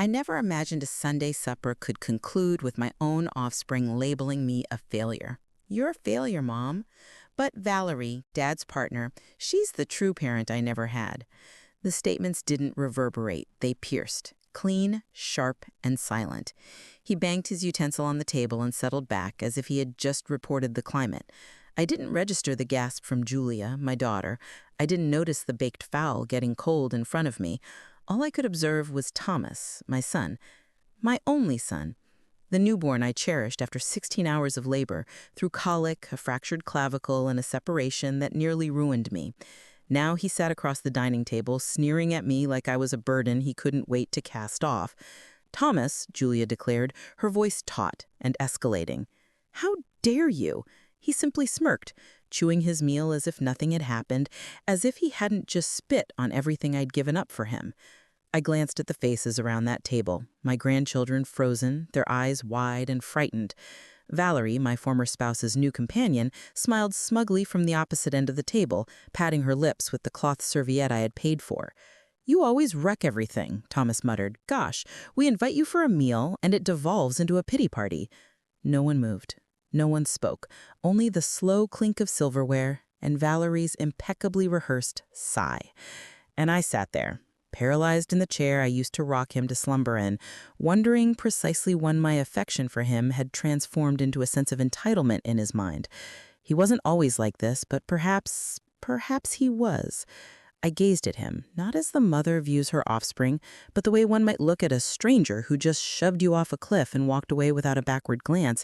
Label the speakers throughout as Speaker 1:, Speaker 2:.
Speaker 1: I never imagined a Sunday supper could conclude with my own offspring labeling me a failure. You're a failure, Mom. But Valerie, Dad's partner, she's the true parent I never had. The statements didn't reverberate, they pierced. Clean, sharp, and silent. He banged his utensil on the table and settled back as if he had just reported the climate. I didn't register the gasp from Julia, my daughter. I didn't notice the baked fowl getting cold in front of me. All I could observe was Thomas, my son. My only son. The newborn I cherished after 16 hours of labor, through colic, a fractured clavicle, and a separation that nearly ruined me. Now he sat across the dining table, sneering at me like I was a burden he couldn't wait to cast off. Thomas, Julia declared, her voice taut and escalating. How dare you? He simply smirked, chewing his meal as if nothing had happened, as if he hadn't just spit on everything I'd given up for him. I glanced at the faces around that table, my grandchildren frozen, their eyes wide and frightened. Valerie, my former spouse's new companion, smiled smugly from the opposite end of the table, patting her lips with the cloth serviette I had paid for. You always wreck everything, Thomas muttered. Gosh, we invite you for a meal, and it devolves into a pity party. No one moved. No one spoke. Only the slow clink of silverware and Valerie's impeccably rehearsed sigh. And I sat there, paralyzed in the chair I used to rock him to slumber in, wondering precisely when my affection for him had transformed into a sense of entitlement in his mind. He wasn't always like this, but perhaps he was. I gazed at him, not as the mother views her offspring, but the way one might look at a stranger who just shoved you off a cliff and walked away without a backward glance.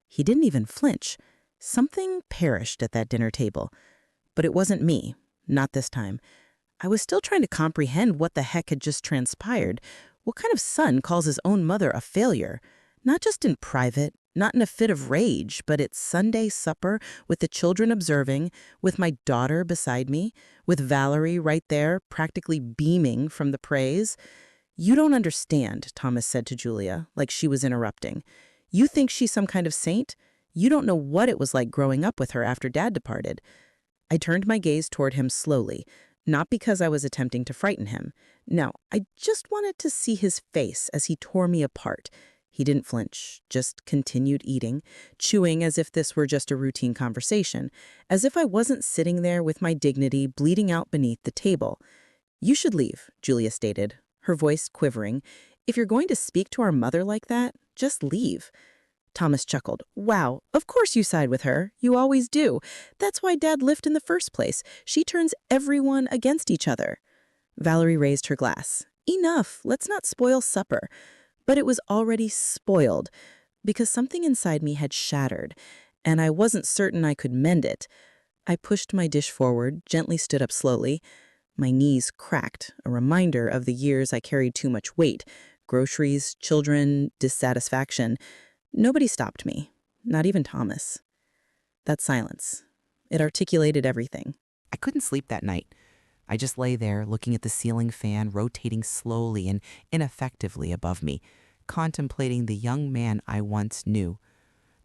Speaker 1: He didn't even flinch. Something perished at that dinner table. But it wasn't me, not this time. I was still trying to comprehend what the heck had just transpired. What kind of son calls his own mother a failure? Not just in private, not in a fit of rage, but at Sunday supper, with the children observing, with my daughter beside me, with Valerie right there, practically beaming from the praise. You don't understand, Thomas said to Julia, like she was interrupting. You think she's some kind of saint? You don't know what it was like growing up with her after Dad departed. I turned my gaze toward him slowly, not because I was attempting to frighten him. No, I just wanted to see his face as he tore me apart. He didn't flinch, just continued eating, chewing as if this were just a routine conversation, as if I wasn't sitting there with my dignity bleeding out beneath the table. You should leave, Julia stated, her voice quivering. If you're going to speak to our mother like that, just leave. Thomas chuckled. Wow, of course you side with her. You always do. That's why Dad left in the first place. She turns everyone against each other. Valerie raised her glass. Enough, let's not spoil supper. But it was already spoiled, because something inside me had shattered, and I wasn't certain I could mend it. I pushed my dish forward, gently stood up slowly. My knees cracked, a reminder of the years I carried too much weight. Groceries, children, dissatisfaction. Nobody stopped me, not even Thomas. That silence, it articulated everything.
Speaker 2: I couldn't sleep that night. I just lay there, looking at the ceiling fan rotating slowly and ineffectively above me, contemplating the young man I once knew.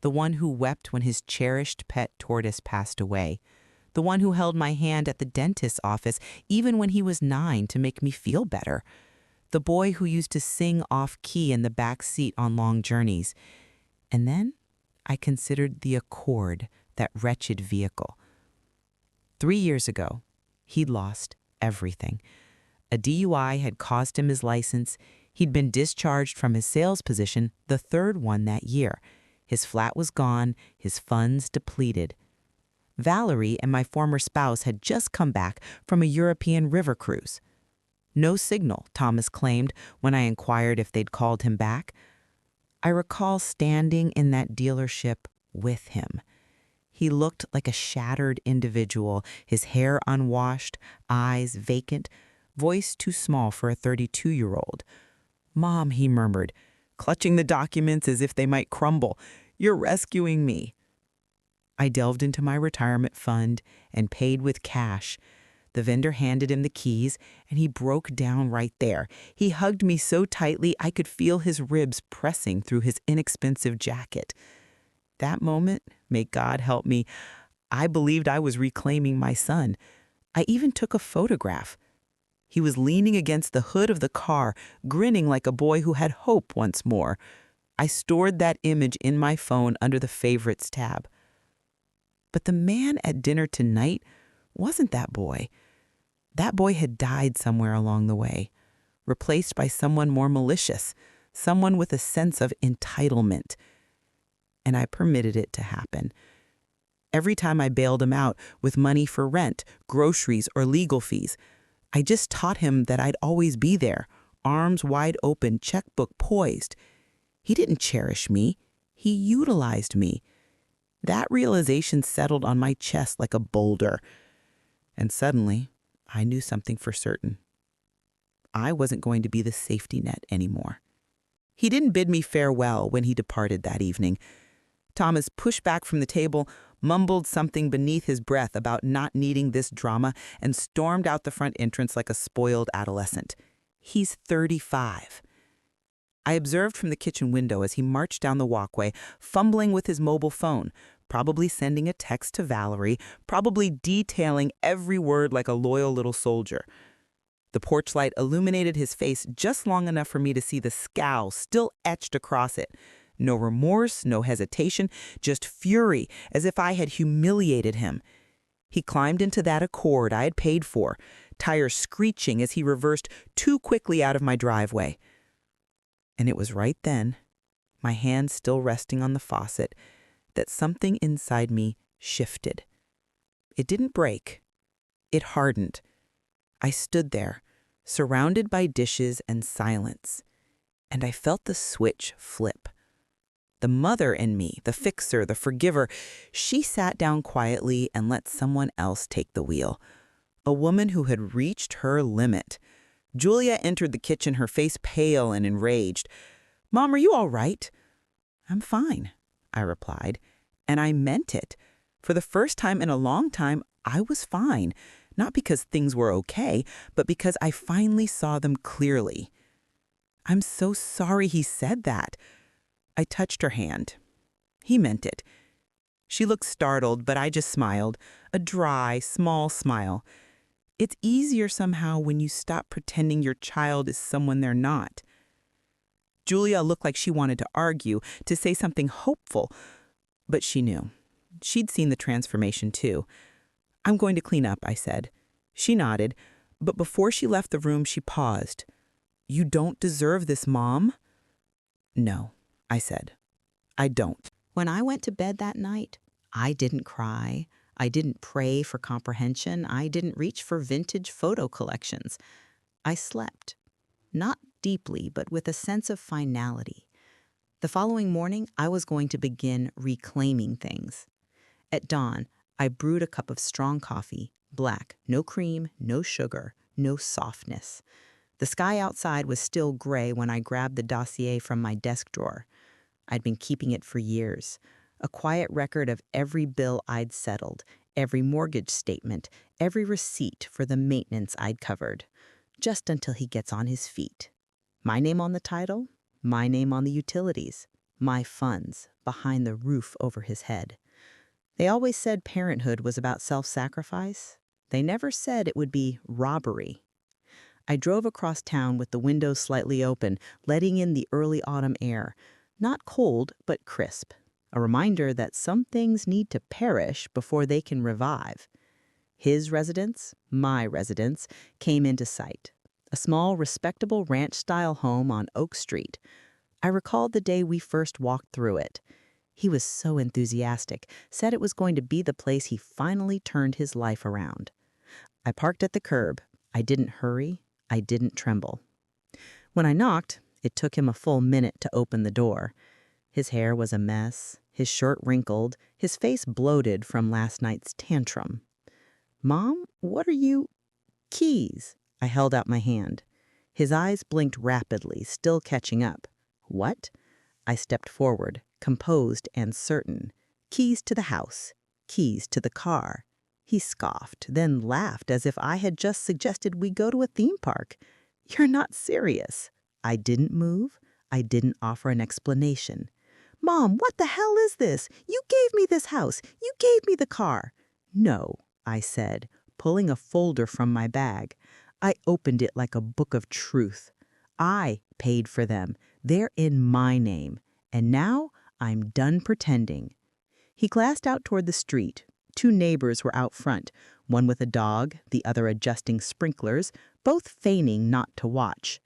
Speaker 2: The one who wept when his cherished pet tortoise passed away. The one who held my hand at the dentist's office even when he was 9 to make me feel better. The boy who used to sing off-key in the back seat on long journeys. And then I considered the Accord, that wretched vehicle. 3 years ago, he'd lost everything. A DUI had cost him his license. He'd been discharged from his sales position, the third one that year. His flat was gone, his funds depleted. Valerie and my former spouse had just come back from a European river cruise. No signal, Thomas claimed when I inquired if they'd called him back. I recall standing in that dealership with him. He looked like a shattered individual, his hair unwashed, eyes vacant, voice too small for a 32-year-old. "Mom," he murmured, clutching the documents as if they might crumble. "You're rescuing me." I delved into my retirement fund and paid with cash. The vendor handed him the keys, and he broke down right there. He hugged me so tightly I could feel his ribs pressing through his inexpensive jacket. That moment, may God help me, I believed I was reclaiming my son. I even took a photograph. He was leaning against the hood of the car, grinning like a boy who had hope once more. I stored that image in my phone under the favorites tab. But the man at dinner tonight wasn't that boy. That boy had died somewhere along the way, replaced by someone more malicious, someone with a sense of entitlement. And I permitted it to happen. Every time I bailed him out with money for rent, groceries, or legal fees, I just taught him that I'd always be there, arms wide open, checkbook poised. He didn't cherish me. He utilized me. That realization settled on my chest like a boulder. And suddenly, I knew something for certain. I wasn't going to be the safety net anymore. He didn't bid me farewell when he departed that evening. Thomas pushed back from the table, mumbled something beneath his breath about not needing this drama, and stormed out the front entrance like a spoiled adolescent. He's 35. I observed from the kitchen window as he marched down the walkway, fumbling with his mobile phone, probably sending a text to Valerie, probably detailing every word like a loyal little soldier. The porch light illuminated his face just long enough for me to see the scowl still etched across it. No remorse, no hesitation, just fury, as if I had humiliated him. He climbed into that Accord I had paid for, tires screeching as he reversed too quickly out of my driveway. And it was right then, my hand still resting on the faucet, that something inside me shifted. It didn't break. It hardened. I stood there, surrounded by dishes and silence, and I felt the switch flip. The mother in me, the fixer, the forgiver, she sat down quietly and let someone else take the wheel. A woman who had reached her limit. Julia entered the kitchen, her face pale and enraged. "Mom, are you all right?" "I'm fine," I replied, and I meant it. For the first time in a long time, I was fine, not because things were okay, but because I finally saw them clearly. "I'm so sorry he said that." I touched her hand. He meant it. She looked startled, but I just smiled, a dry, small smile. It's easier somehow when you stop pretending your child is someone they're not. Julia looked like she wanted to argue, to say something hopeful, but she knew. She'd seen the transformation too. "I'm going to clean up," I said. She nodded, but before she left the room, she paused. "You don't deserve this, Mom." "No," I said. "I don't." When I went to bed that night, I didn't cry. I didn't pray for comprehension. I didn't reach for vintage photo collections. I slept. Not deeply, but with a sense of finality. The following morning, I was going to begin reclaiming things. At dawn, I brewed a cup of strong coffee, black, no cream, no sugar, no softness. The sky outside was still gray when I grabbed the dossier from my desk drawer. I'd been keeping it for years, a quiet record of every bill I'd settled, every mortgage statement, every receipt for the maintenance I'd covered, just until he gets on his feet. My name on the title, my name on the utilities, my funds behind the roof over his head. They always said parenthood was about self-sacrifice. They never said it would be robbery. I drove across town with the windows slightly open, letting in the early autumn air. Not cold, but crisp. A reminder that some things need to perish before they can revive. His residence, my residence, came into sight. A small, respectable ranch-style home on Oak Street. I recalled the day we first walked through it. He was so enthusiastic, said it was going to be the place he finally turned his life around. I parked at the curb. I didn't hurry. I didn't tremble. When I knocked, it took him a full minute to open the door. His hair was a mess, his shirt wrinkled, his face bloated from last night's tantrum. "Mom, what are you—" "Keys." I held out my hand. His eyes blinked rapidly, still catching up. "What?" I stepped forward, composed and certain. "Keys to the house. Keys to the car." He scoffed, then laughed as if I had just suggested we go to a theme park. "You're not serious." I didn't move. I didn't offer an explanation. "Mom, what the hell is this? You gave me this house. You gave me the car." "No," I said, pulling a folder from my bag.
Speaker 3: I opened it like a book of truth. I paid for them. They're in my name. And now I'm done pretending. He glanced out toward the street. Two neighbors were out front, one with a dog, the other adjusting sprinklers, both feigning not to watch.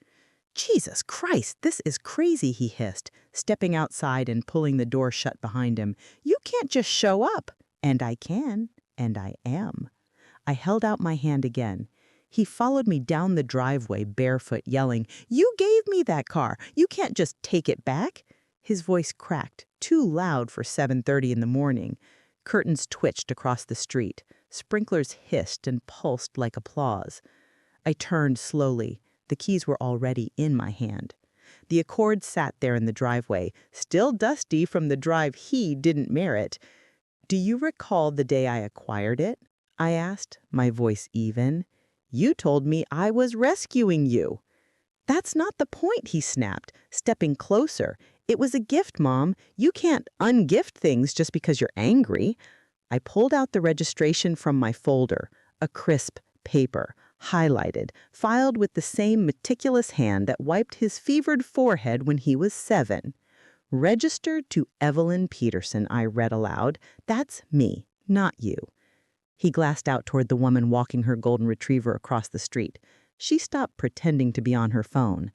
Speaker 3: Jesus Christ, this is crazy, he hissed, stepping outside and pulling the door shut behind him. You can't just show up. And I can, and I am. I held out my hand again. He followed me down the driveway, barefoot, yelling, "You gave me that car. You can't just take it back." His voice cracked, too loud for 7:30 in the morning. Curtains twitched across the street. Sprinklers hissed and pulsed like applause. I turned slowly. The keys were already in my hand. The Accord sat there in the driveway, still dusty from the drive he didn't merit. "Do you recall the day I acquired it?" I asked, my voice even. "You told me I was rescuing you." "That's not the point," he snapped, stepping closer. "It was a gift, Mom. You can't ungift things just because you're angry." I pulled out the registration from my folder, a crisp paper, highlighted, filed with the same meticulous hand that wiped his fevered forehead when he was 7. "Registered to Evelyn Peterson," I read aloud. "That's me, not you." He glanced out toward the woman walking her golden retriever across the street. She stopped pretending to be on her phone.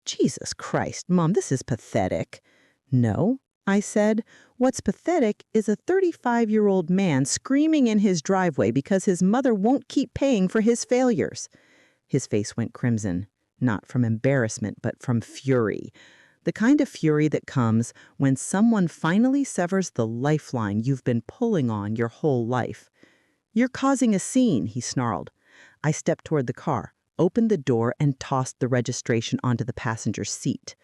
Speaker 3: "Jesus Christ, Mom, this is pathetic." "No," I said. "What's pathetic is a 35-year-old man screaming in his driveway because his mother won't keep paying for his failures." His face went crimson, not from embarrassment, but from fury. The kind of fury that comes when someone finally severs the lifeline you've been pulling on your whole life. "You're causing a scene," he snarled. I stepped toward the car, opened the door, and tossed the registration onto the passenger seat.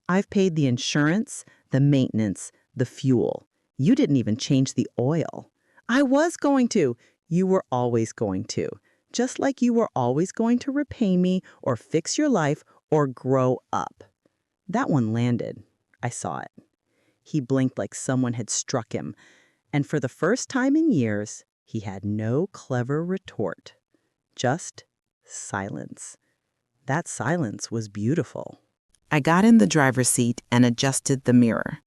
Speaker 3: "I've paid the insurance, the maintenance, the fuel. You didn't even change the oil." "I was going to." "You were always going to. Just like you were always going to repay me or fix your life or grow up." That one landed. I saw it. He blinked like someone had struck him. And for the first time in years, he had no clever retort. Just silence. That silence was beautiful.
Speaker 1: I got in the driver's seat and adjusted the mirror.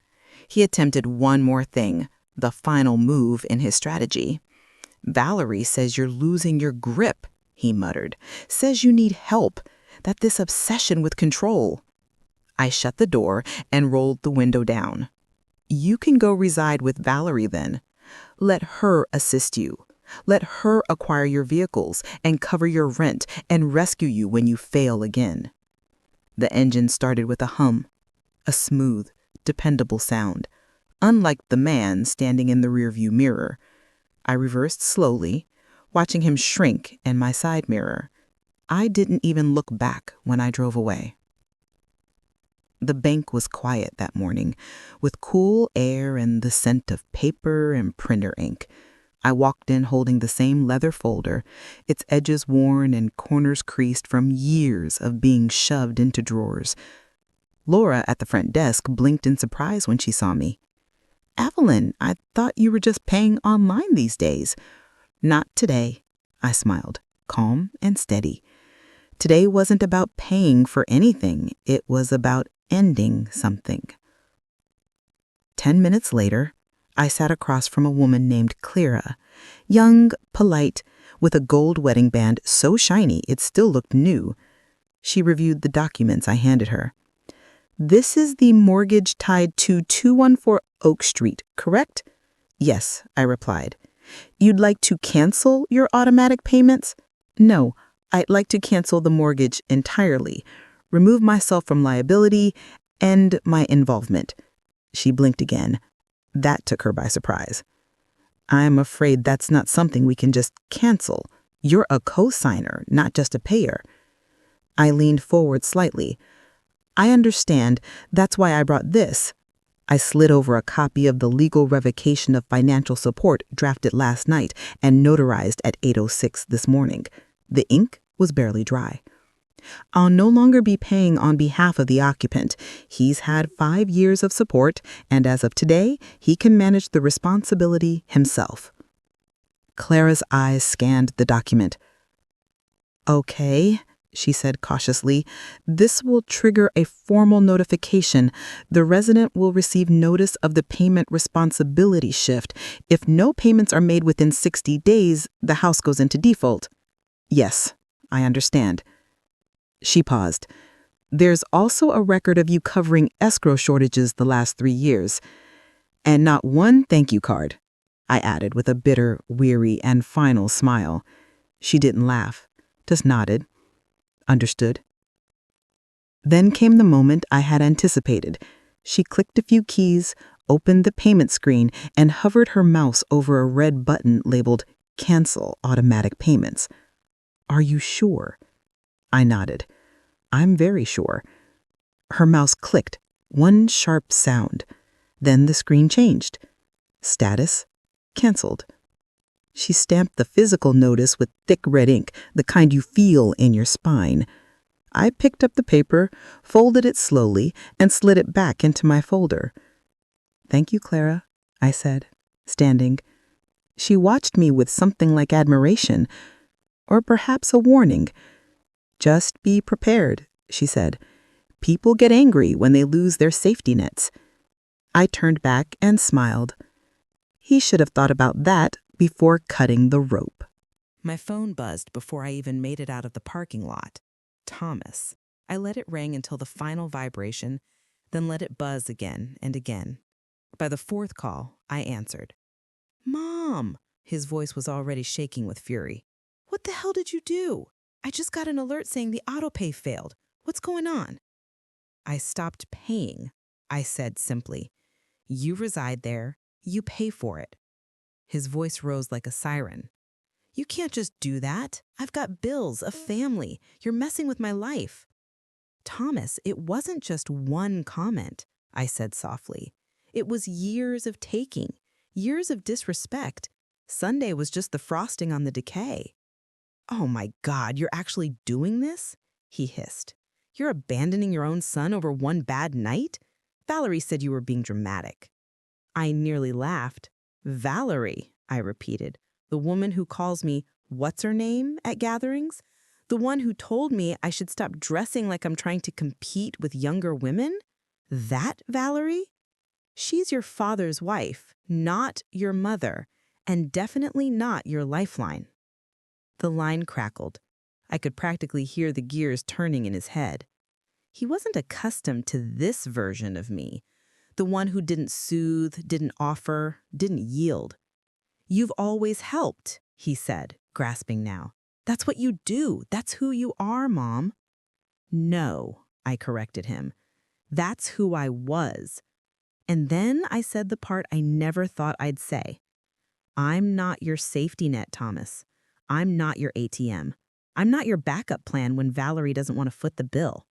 Speaker 1: He attempted one more thing, the final move in his strategy. "Valerie says you're losing your grip," he muttered. "Says you need help, that this obsession with control." I shut the door and rolled the window down. "You can go reside with Valerie then. Let her assist you. Let her acquire your vehicles and cover your rent and rescue you when you fail again." The engine started with a hum, a smooth, dependable sound, unlike the man standing in the rearview mirror. I reversed slowly, watching him shrink in my side mirror. I didn't even look back when I drove away. The bank was quiet that morning, with cool air and the scent of paper and printer ink. I walked in holding the same leather folder, its edges worn and corners creased from years of being shoved into drawers. Laura at the front desk blinked in surprise when she saw me. "Evelyn, I thought you were just paying online these days." "Not today," I smiled, calm and steady. Today wasn't about paying for anything. It was about ending something. 10 minutes later, I sat across from a woman named Clara, young, polite, with a gold wedding band so shiny it still looked new. She reviewed the documents I handed her. "This is the mortgage tied to 214 Oak Street, correct?" "Yes," I replied. "You'd like to cancel your automatic payments?" "No, I'd like to cancel the mortgage entirely, remove myself from liability, end my involvement." She blinked again. That took her by surprise. "I'm afraid that's not something we can just cancel. You're a co-signer, not just a payer." I leaned forward slightly. "I understand. That's why I brought this." I slid over a copy of the legal revocation of financial support drafted last night and notarized at 8:06 this morning. The ink was barely dry. "I'll no longer be paying on behalf of the occupant. He's had 5 years of support, and as of today, he can manage the responsibility himself." Clara's eyes scanned the document. "Okay,"
Speaker 3: she said cautiously. This will trigger a formal notification. The resident will receive notice of the payment responsibility shift. If no payments are made within 60 days, the house goes into default. Yes, I understand. She paused. There's also a record of you covering escrow shortages the last 3 years. And not one thank you card, I added with a bitter, weary, and final smile. She didn't laugh, just nodded. Understood. Then came the moment I had anticipated. She clicked a few keys, opened the payment screen, and hovered her mouse over a red button labeled Cancel Automatic Payments. Are you sure? I nodded. I'm very sure. Her mouse clicked, one sharp sound. Then the screen changed. Status: canceled. She stamped the physical notice with thick red ink, the kind you feel in your spine. I picked up the paper, folded it slowly, and slid it back into my folder. Thank you, Clara, I said, standing. She watched me with something like admiration, or perhaps a warning. Just be prepared, she said. People get angry when they lose their safety nets. I turned back and smiled. He should have thought about that before cutting the rope.
Speaker 2: My phone buzzed before I even made it out of the parking lot. Thomas. I let it ring until the final vibration, then let it buzz again and again. By the fourth call, I answered. Mom! His voice was already shaking with fury. What the hell did you do? I just got an alert saying the autopay failed. What's going on? I stopped paying, I said simply. You reside there. You pay for it. His voice rose like a siren. You can't just do that. I've got bills, a family. You're messing with my life. Thomas, it wasn't just one comment, I said softly. It was years of taking, years of disrespect. Sunday was just the frosting on the decay. Oh my God, you're actually doing this? He hissed. You're abandoning your own son over one bad night? Valerie said you were being dramatic. I nearly laughed. Valerie, I repeated, the woman who calls me what's her name at gatherings? The one who told me I should stop dressing like I'm trying to compete with younger women? That Valerie? She's your father's wife, not your mother, and definitely not your lifeline. The line crackled. I could practically hear the gears turning in his head. He wasn't accustomed to this version of me, the one who didn't soothe, didn't offer, didn't yield. You've always helped, he said, grasping now. That's what you do. That's who you are, Mom. No, I corrected him. That's who I was. And then I said the part I never thought I'd say. I'm not your safety net, Thomas. I'm not your ATM. I'm not your backup plan when Valerie doesn't want to foot the bill.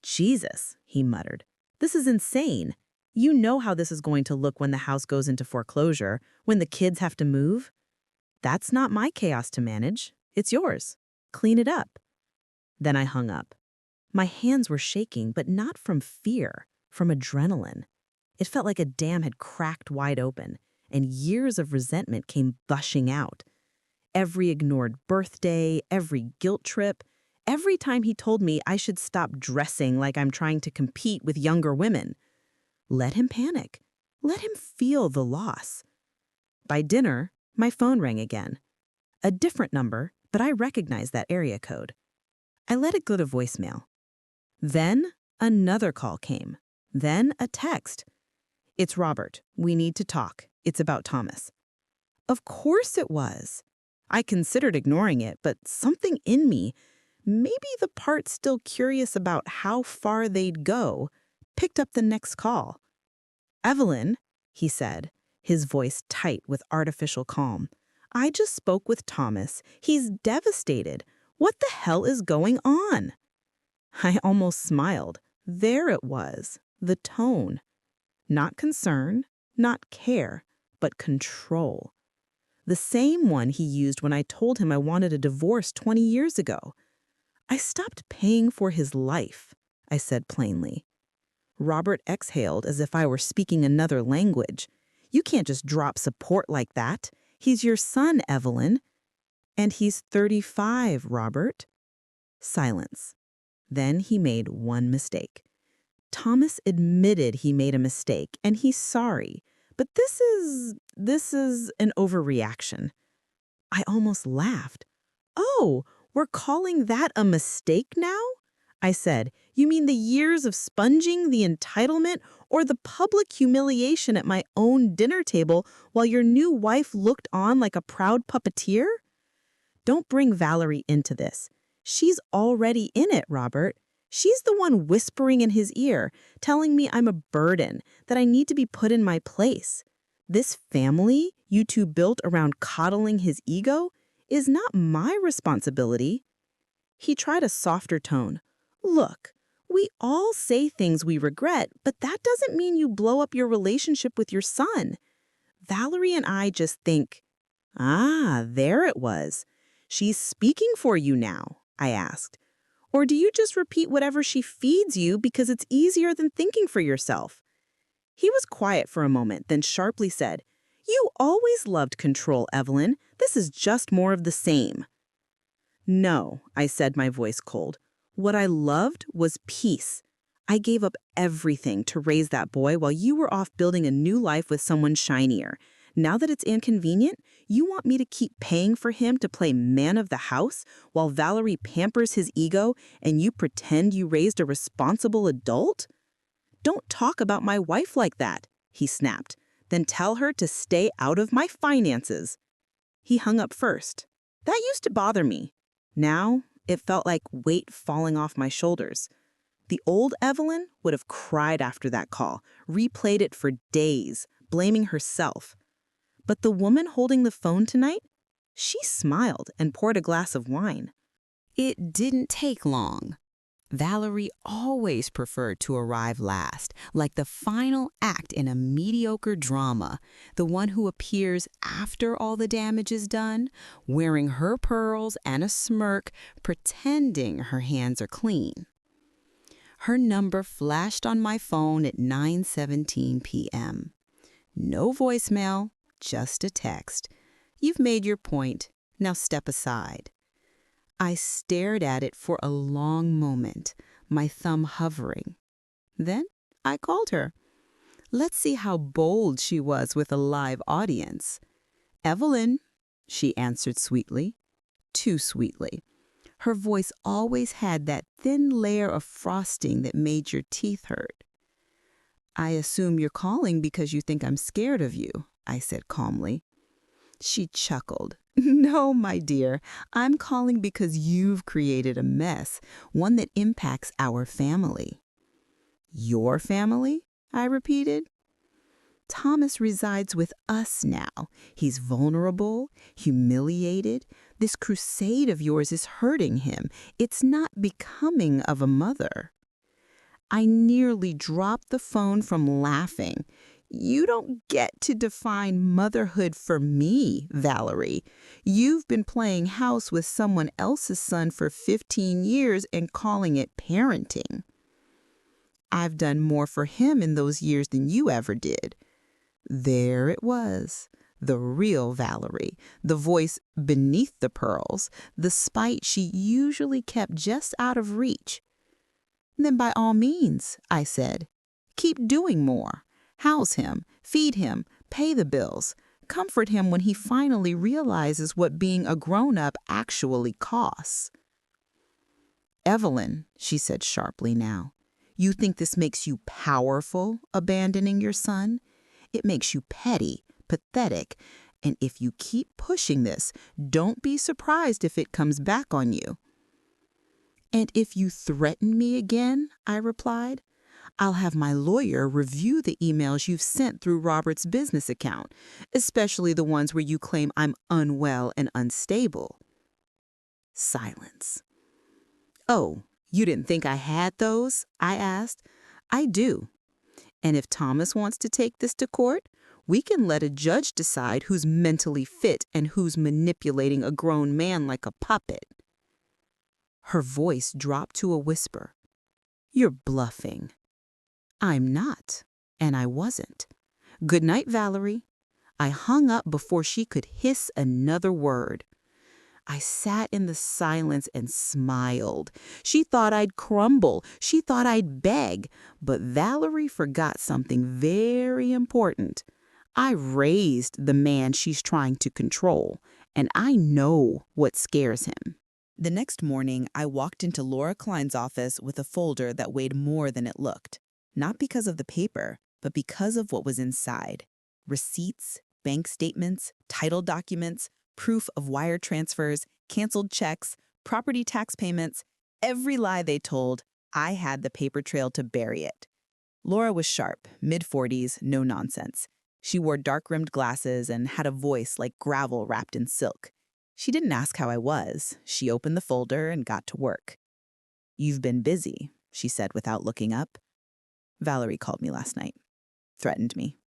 Speaker 2: Jesus, he muttered. This is insane. You know how this is going to look when the house goes into foreclosure, when the kids have to move. That's not my chaos to manage. It's yours. Clean it up. Then I hung up. My hands were shaking, but not from fear, from adrenaline. It felt like a dam had cracked wide open, and years of resentment came gushing out. Every ignored birthday, every guilt trip, every time he told me I should stop dressing like I'm trying to compete with younger women. Let him panic. Let him feel the loss. By dinner, my phone rang again. A different number, but I recognized that area code. I let it go to voicemail. Then another call came. Then a text. It's Robert. We need to talk. It's about Thomas. Of course it was. I considered ignoring it, but something in me, maybe the part still curious about how far they'd go, picked up the next call. Evelyn, he said, his voice tight with artificial calm. I just spoke with Thomas. He's devastated. What the hell is going on? I almost smiled. There it was, the tone. Not concern, not care, but control. The same one he used when I told him I wanted a divorce 20 years ago. I stopped paying for his life, I said plainly. Robert exhaled as if I were speaking another language. You can't just drop support like that. He's your son, Evelyn. And he's 35, Robert.
Speaker 3: Silence. Then he made one mistake. Thomas admitted he made a mistake, and he's sorry. But this is an overreaction. I almost laughed. Oh, we're calling that a mistake now? I said, you mean the years of sponging, the entitlement, or the public humiliation at my own dinner table while your new wife looked on like a proud puppeteer? Don't bring Valerie into this. She's already in it, Robert. She's the one whispering in his ear, telling me I'm a burden, that I need to be put in my place. This family you two built around coddling his ego is not my responsibility. He tried a softer tone. Look, we all say things we regret, but that doesn't mean you blow up your relationship with your son. Valerie and I just think, there it was. She's speaking for you now, I asked. Or do you just repeat whatever she feeds you because it's easier than thinking for yourself? He was quiet for a moment, then sharply said, You always loved control, Evelyn. This is just more of the same. No, I said, my voice cold. What I loved was peace. I gave up everything to raise that boy while you were off building a new life with someone shinier. Now that it's inconvenient, you want me to keep paying for him to play man of the house while Valerie pampers his ego and you pretend you raised a responsible adult? Don't talk about my wife like that, he snapped. Then tell her to stay out of my finances. He hung up first. That used to bother me. Now, it felt like weight falling off my shoulders. The old Evelyn would have cried after that call, replayed it for days, blaming herself. But the woman holding the phone tonight, she smiled and poured a glass of wine.
Speaker 2: It didn't take long. Valerie always preferred to arrive last, like the final act in a mediocre drama, the one who appears after all the damage is done, wearing her pearls and a smirk, pretending her hands are clean. Her number flashed on my phone at 9:17 p.m. No voicemail, just a text. You've made your point. Now step aside. I stared at it for a long moment, my thumb hovering. Then I called her. Let's see how bold she was with a live audience. Evelyn, she answered sweetly, too sweetly. Her voice always had that thin layer of frosting that made your teeth hurt. I assume you're calling because you think I'm scared of you, I said calmly. She chuckled. No, my dear, I'm calling because you've created a mess, one that impacts our family. Your family? I repeated. Thomas resides with us now. He's vulnerable, humiliated. This crusade of yours is hurting him. It's not becoming of a mother. I nearly dropped the phone from laughing. You don't get to define motherhood for me, Valerie. You've been playing house with someone else's son for 15 years and calling it parenting. I've done more for him in those years than you ever did. There it was, the real Valerie, the voice beneath the pearls, the spite she usually kept just out of reach. Then by all means, I said, keep doing more. House him, feed him, pay the bills, comfort him when he finally realizes what being a grown-up actually costs. Evelyn, she said sharply now, you think this makes you powerful, abandoning your son? It makes you petty, pathetic, and if you keep pushing this, don't be surprised if it comes back on you. And if you threaten me again, I replied, I'll have my lawyer review the emails you've sent through Robert's business account, especially the ones where you claim I'm unwell and unstable. Silence. Oh, you didn't think I had those? I asked. I do. And if Thomas wants to take this to court, we can let a judge decide who's mentally fit and who's manipulating a grown man like a puppet. Her voice dropped to a whisper. You're bluffing. I'm not, and I wasn't. Good night, Valerie. I hung up before she could hiss another word.
Speaker 3: I sat in the silence and smiled. She thought I'd crumble. She thought I'd beg. But Valerie forgot something very important. I raised the man she's trying to control, and I know what scares him.
Speaker 1: The next morning, I walked into Laura Klein's office with a folder that weighed more than it looked. Not because of the paper, but because of what was inside. Receipts, bank statements, title documents, proof of wire transfers, canceled checks, property tax payments. Every lie they told, I had the paper trail to bury it. Laura was sharp, mid-40s, no nonsense. She wore dark-rimmed glasses and had a voice like gravel wrapped in silk. She didn't ask how I was. She opened the folder and got to work. "You've been busy," she said without looking up. "Valerie called me last night. Threatened me."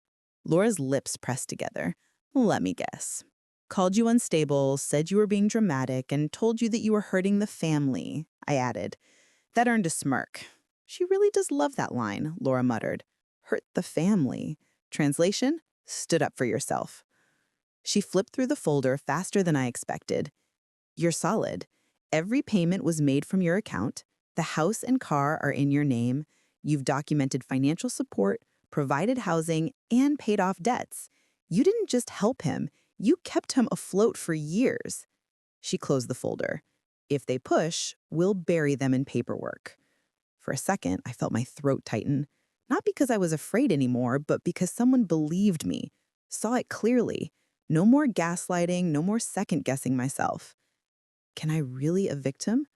Speaker 1: Laura's lips pressed together. "Let me guess. Called you unstable, said you were being dramatic, and told you that you were hurting the family," I added. That earned a smirk. "She really does love that line," Laura muttered. "Hurt the family." Translation? Stood up for yourself. She flipped through the folder faster than I expected. "You're solid. Every payment was made from your account. The house and car are in your name. You've documented financial support, provided housing, and paid off debts. You didn't just help him. You kept him afloat for years." She closed the folder. "If they push, we'll bury them in paperwork." For a second, I felt my throat tighten. Not because I was afraid anymore, but because someone believed me, saw it clearly. No more gaslighting, no more second-guessing myself. "Can I really evict him?"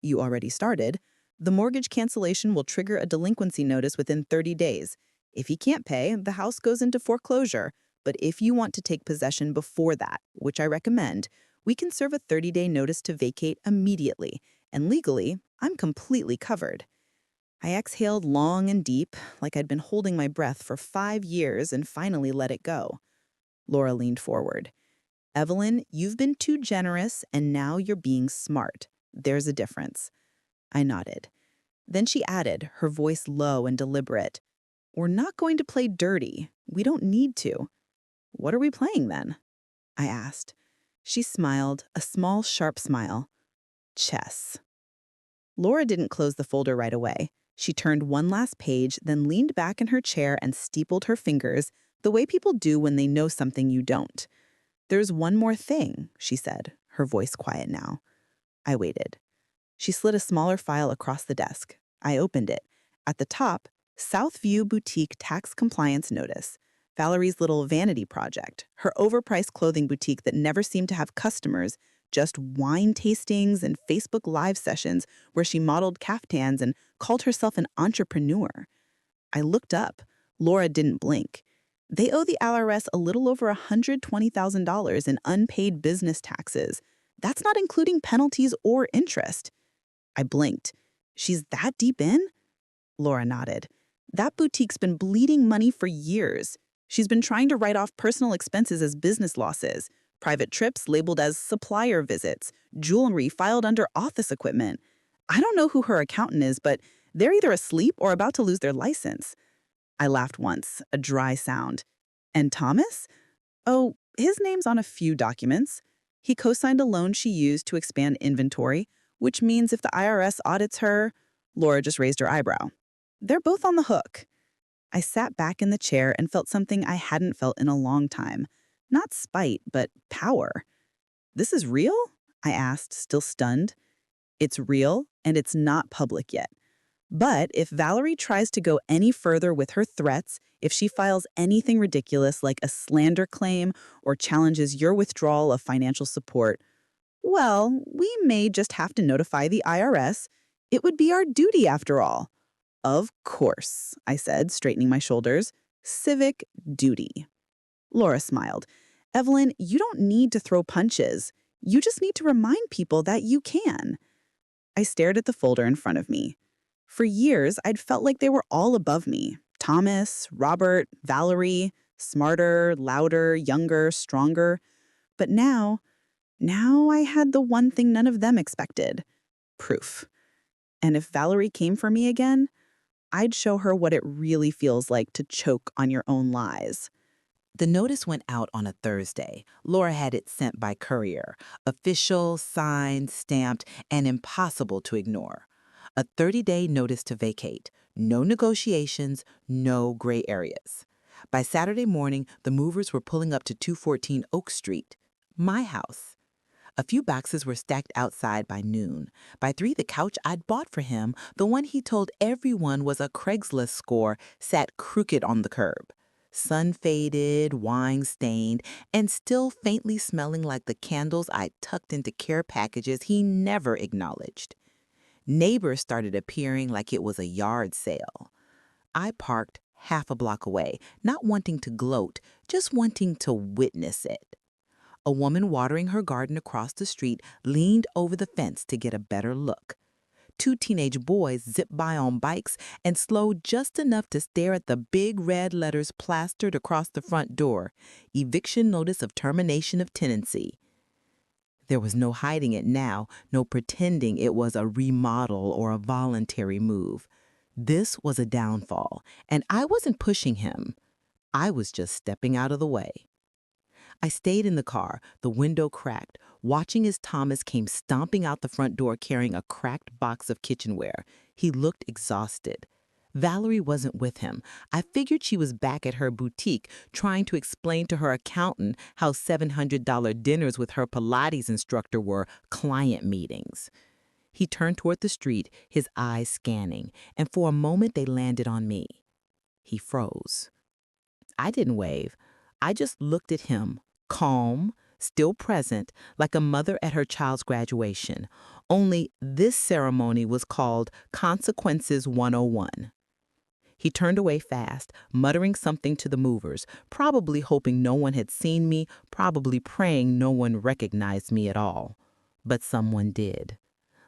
Speaker 1: "You already started. The mortgage cancellation will trigger a delinquency notice within 30 days. If he can't pay, the house goes into foreclosure. But if you want to take possession before that, which I recommend, we can serve a 30-day notice to vacate immediately. And legally, I'm completely covered." I exhaled long and deep, like I'd been holding my breath for 5 years, and finally let it go. Laura leaned forward. "Evelyn, you've been too generous, and now you're being smart. There's a difference." I nodded. Then she added, her voice low and deliberate, "We're not going to play dirty. We don't need to." "What are we playing then?" I asked. She smiled, a small, sharp smile. "Chess." Laura didn't close the folder right away. She turned one last page, then leaned back in her chair and steepled her fingers, the way people do when they know something you don't. "There's one more thing," she said, her voice quiet now. I waited. She slid a smaller file across the desk. I opened it. At the top, Southview Boutique Tax Compliance Notice. Valerie's little vanity project, her overpriced clothing boutique that never seemed to have customers, just wine tastings and Facebook Live sessions where she modeled caftans and called herself an entrepreneur. I looked up. Laura didn't blink. They owe the IRS a little over $120,000 in unpaid business taxes. That's not including penalties or interest. I blinked. "She's that deep in?" Laura nodded. "That boutique's been bleeding money for years. She's been trying to write off personal expenses as business losses, private trips labeled as supplier visits, jewelry filed under office equipment. I don't know who her accountant is, but they're either asleep or about to lose their license." I laughed once, a dry sound. "And Thomas?" "Oh, his name's on a few documents. He co-signed a loan she used to expand inventory, which means if the IRS audits her..." Laura just raised her eyebrow. "They're both on the hook." I sat back in the chair and felt something I hadn't felt in a long time. Not spite, but power. "This is real?" I asked, still stunned. "It's real, and it's not public yet. But if Valerie tries to go any further with her threats, if she files anything ridiculous like a slander claim or challenges your withdrawal of financial support, well, we may just have to notify the IRS. It would be our duty after all." "Of course," I said, straightening my shoulders. "Civic duty." Laura smiled. "Evelyn, you don't need to throw punches. You just need to remind people that you can." I stared at the folder in front of me. For years, I'd felt like they were all above me. Thomas, Robert, Valerie, smarter, louder, younger, stronger. But now I had the one thing none of them expected. Proof. And if Valerie came for me again, I'd show her what it really feels like to choke on your own lies. The notice went out on a Thursday. Laura had it sent by courier. Official, signed, stamped, and impossible to ignore. A 30-day notice to vacate. No negotiations, no gray areas. By Saturday morning, the movers were pulling up to 214 Oak Street, my house. A few boxes were stacked outside by noon. By 3, the couch I'd bought for him, the one he told everyone was a Craigslist score, sat crooked on the curb. Sun-faded, wine-stained, and still faintly smelling like the candles I'd tucked into care packages he never acknowledged. Neighbors started appearing like it was a yard sale. I parked half a block away, not wanting to gloat, just wanting to witness it. A woman watering her garden across the street leaned over the fence to get a better look. 2 teenage boys zipped by on bikes and slowed just enough to stare at the big red letters plastered across the front door, eviction notice of termination of tenancy. There was no hiding it now, no pretending it was a remodel or a voluntary move. This was a downfall, and I wasn't pushing him. I was just stepping out of the way. I stayed in the car, the window cracked, watching as Thomas came stomping out the front door carrying a cracked box of kitchenware. He looked exhausted. Valerie wasn't with him. I figured she was back at her boutique trying to explain to her accountant how $700 dinners with her Pilates instructor were client meetings. He turned toward the street, his eyes scanning, and for a moment they landed on me. He froze. I didn't wave. I just looked at him, calm, still present, like a mother at her child's graduation. Only this ceremony was called Consequences 101. He turned away fast, muttering something to the movers, probably hoping no one had seen me, probably praying no one recognized me at all. But someone did.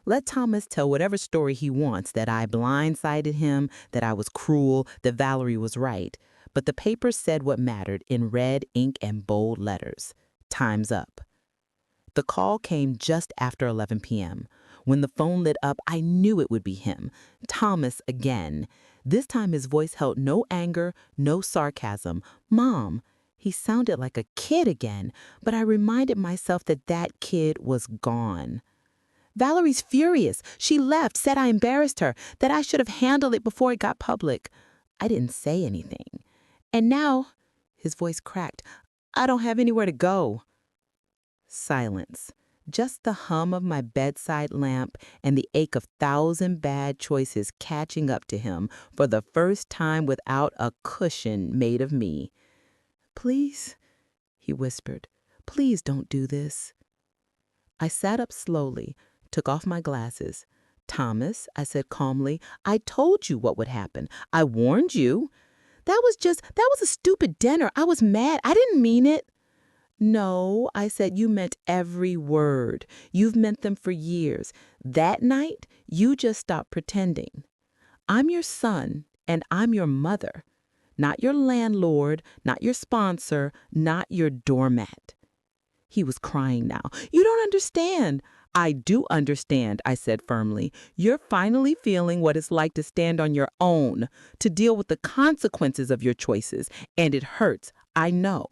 Speaker 1: Let Thomas tell whatever story he wants, that I blindsided him, that I was cruel, that Valerie was right. But the paper said what mattered in red ink and bold letters. Time's up. The call came just after 11 p.m. When the phone lit up, I knew it would be him. Thomas again. This time his voice held no anger, no sarcasm. Mom. He sounded like a kid again, but I reminded myself that that kid was gone. Valerie's furious. She left, said I embarrassed her, that I should have handled it before it got public. I didn't say anything. And now, his voice cracked, I don't have anywhere to go. Silence. Just the hum of my bedside lamp and the ache of 1,000 bad choices catching up to him for the first time without a cushion made of me. Please, he whispered, please don't do this. I sat up slowly, took off my glasses. Thomas, I said calmly, I told you what would happen. I warned you. That was a stupid dinner. I was mad. I didn't mean it. No, I said, you meant every word. You've meant them for years. That night, you just stopped pretending. I'm your son, and I'm your mother. Not your landlord, not your sponsor, not your doormat. He was crying now. You don't understand. I do understand, I said firmly. You're finally feeling what it's like to stand on your own, to deal with the consequences of your choices, and it hurts, I know.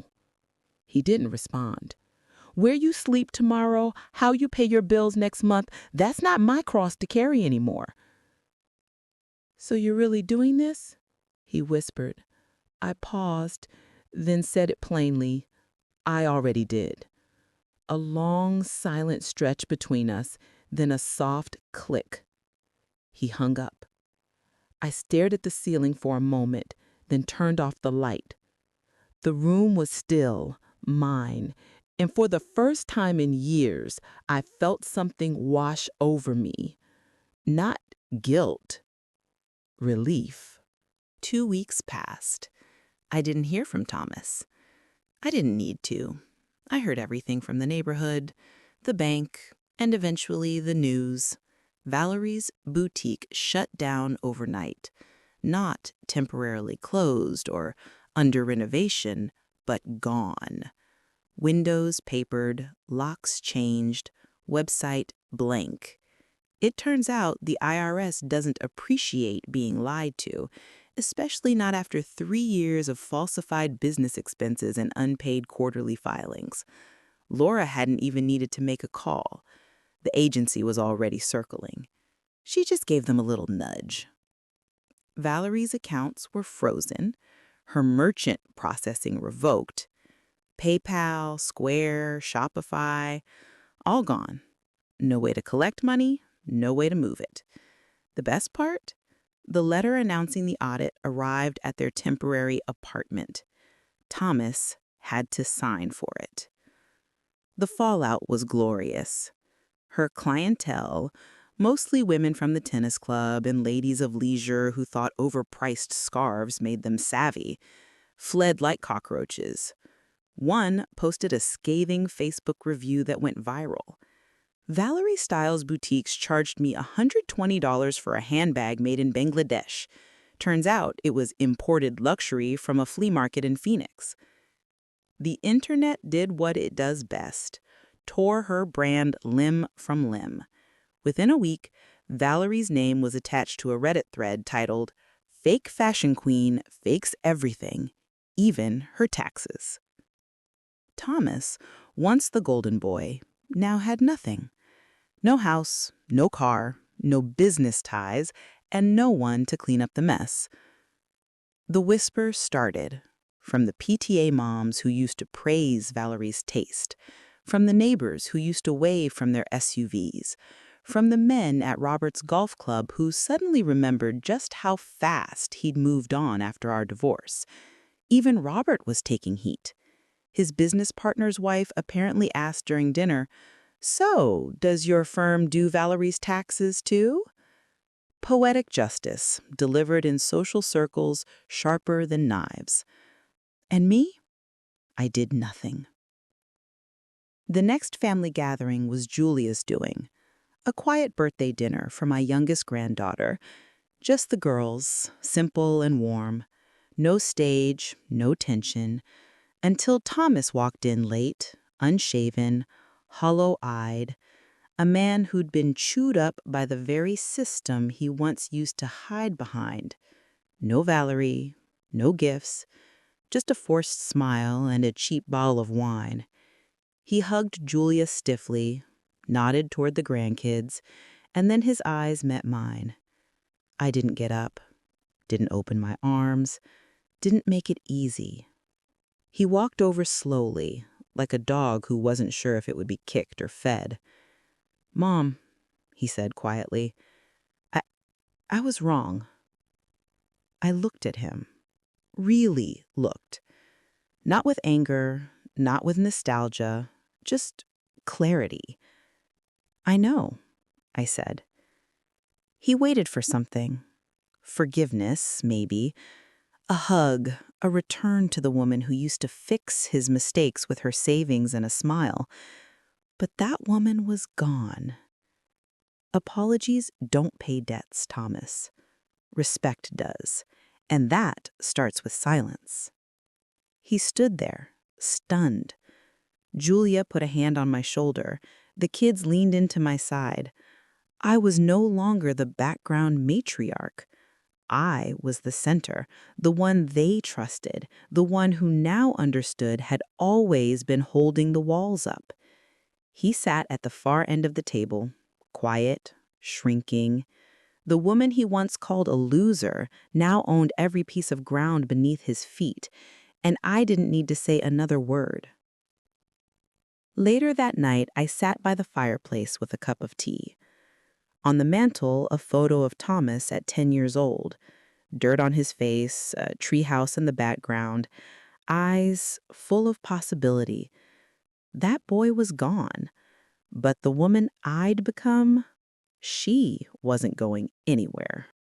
Speaker 1: He didn't respond. Where you sleep tomorrow, how you pay your bills next month, that's not my cross to carry anymore. So you're really doing this? He whispered. I paused, then said it plainly. I already did. A long, silent stretch between us, then a soft click. He hung up. I stared at the ceiling for a moment, then turned off the light. The room was still, mine, and for the first time in years, I felt something wash over me. Not guilt, relief.
Speaker 2: 2 weeks passed. I didn't hear from Thomas. I didn't need to. I heard everything from the neighborhood, the bank, and eventually the news. Valerie's boutique shut down overnight. Not temporarily closed or under renovation, but gone. Windows papered, locks changed, website blank. It turns out the IRS doesn't appreciate being lied to,
Speaker 1: especially not after 3 years of falsified business expenses and unpaid quarterly filings. Laura hadn't even needed to make a call. The agency was already circling. She just gave them a little nudge. Valerie's accounts were frozen, her merchant processing revoked. PayPal, Square, Shopify, all gone. No way to collect money, no way to move it. The best part? The letter announcing the audit arrived at their temporary apartment. Thomas had to sign for it. The fallout was glorious. Her clientele, mostly women from the tennis club and ladies of leisure who thought overpriced scarves made them savvy, fled like cockroaches. One posted a scathing Facebook review that went viral. Valerie Styles Boutiques charged me $120 for a handbag made in Bangladesh. Turns out it was imported luxury from a flea market in Phoenix. The internet did what it does best, tore her brand limb from limb. Within a week, Valerie's name was attached to a Reddit thread titled, "Fake Fashion Queen Fakes Everything, Even Her Taxes." Thomas, once the golden boy, now had nothing. No house, no car, no business ties, and no one to clean up the mess. The whisper started from the PTA moms who used to praise Valerie's taste, from the neighbors who used to wave from their SUVs, from the men at Robert's golf club who suddenly remembered just how fast he'd moved on after our divorce. Even Robert was taking heat. His business partner's wife apparently asked during dinner, "So, does your firm do Valerie's taxes too?" Poetic justice, delivered in social circles sharper than knives. And me? I did nothing. The next family gathering was Julia's doing. A quiet birthday dinner for my youngest granddaughter. Just the girls, simple and warm. No stage, no tension. Until Thomas walked in late, unshaven, hollow-eyed, a man who'd been chewed up by the very system he once used to hide behind. No Valerie, no gifts, just a forced smile and a cheap bottle of wine. He hugged Julia stiffly, nodded toward the grandkids, and then his eyes met mine. I didn't get up, didn't open my arms, didn't make it easy. He walked over slowly, like a dog who wasn't sure if it would be kicked or fed. "Mom," he said quietly, I was wrong." I looked at him, really looked. Not with anger, not with nostalgia, just clarity. "I know," I said. He waited for something. Forgiveness, maybe. A hug, a return to the woman who used to fix his mistakes with her savings and a smile. But that woman was gone. Apologies don't pay debts, Thomas. Respect does. And that starts with silence. He stood there, stunned. Julia put a hand on my shoulder. The kids leaned into my side. I was no longer the background matriarch. I was the center, the one they trusted, the one who now understood had always been holding the walls up. He sat at the far end of the table, quiet, shrinking. The woman he once called a loser now owned every piece of ground beneath his feet, and I didn't need to say another word. Later that night, I sat by the fireplace with a cup of tea. On the mantel, a photo of Thomas at 10 years old. Dirt on his face, a treehouse in the background, eyes full of possibility. That boy was gone. But the woman I'd become, she wasn't going anywhere.